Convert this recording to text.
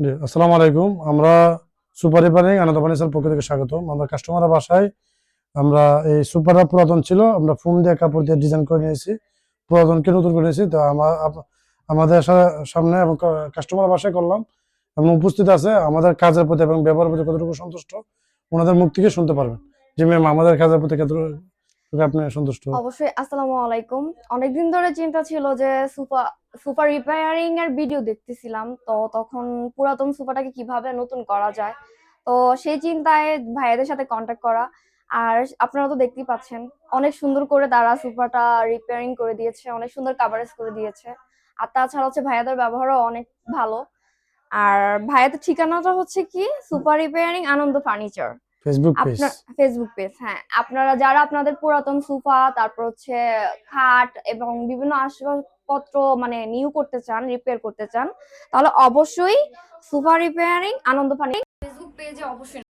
জি, আসসালামু আলাইকুম। আমরা সুপার রিপেয়ারিং আনন্দ ফার্নিচার পক্ষ থেকে স্বাগতম। আমরা কাস্টমারের বাসায় আমরা এই সুপারটা পুরাতন ছিল, আমরা ফোম দিয়ে কাপড় দিয়ে ডিজাইন করে নিয়েছি, পুরাতনকে নতুন করে নিয়েছি। তো আমাদের সামনে এবং কাস্টমারের বাসায় করলাম এবং উপস্থিত আছে আমাদের কাজের প্রতি এবং ব্যবহারের প্রতি কতটুকু সন্তুষ্ট ওনাদের মুখ থেকে শুনতে পারবেন। জি ম্যাম, আমাদের কাজের প্রতি কতটুকু আপনি সন্তুষ্ট? অবশ্যই। আসসালামু আলাইকুম। অনেকদিন ধরে চিন্তা ছিল যে সুপার রিপেয়ারিং এর ভিডিও দেখতেছিলাম, তো তখন পুরাতন সুপারটাকে কিভাবে নতুন করা যায়, তো সেই চিন্তায় ভাইয়াদের সাথে কন্ট্যাক্ট করা। আর আপনারা তো দেখতেই পাচ্ছেন অনেক সুন্দর করে তারা সুপারটা রিপেয়ারিং করে দিয়েছে, অনেক সুন্দর কাভারেজ করে দিয়েছে। আর তাছাড়া হচ্ছে ভাইয়াদের ব্যবহারও অনেক ভালো। আর ভাইয়াদের ঠিকানাটা হচ্ছে কি সুপার রিপেয়ারিং আনন্দ ফার্নিচার। Facebook page. আপনার ফেসবুক পেজ, হ্যাঁ। আপনারা যারা আপনাদের পুরাতন সোফা, তারপর হচ্ছে খাট এবং বিভিন্ন আসবাবপত্র মানে নিউ করতে চান, রিপেয়ার করতে চান, তাহলে অবশ্যই সোফা রিপেয়ারিং আনন্দ ফার্নিচার ফেসবুক পেজে অবশ্যই।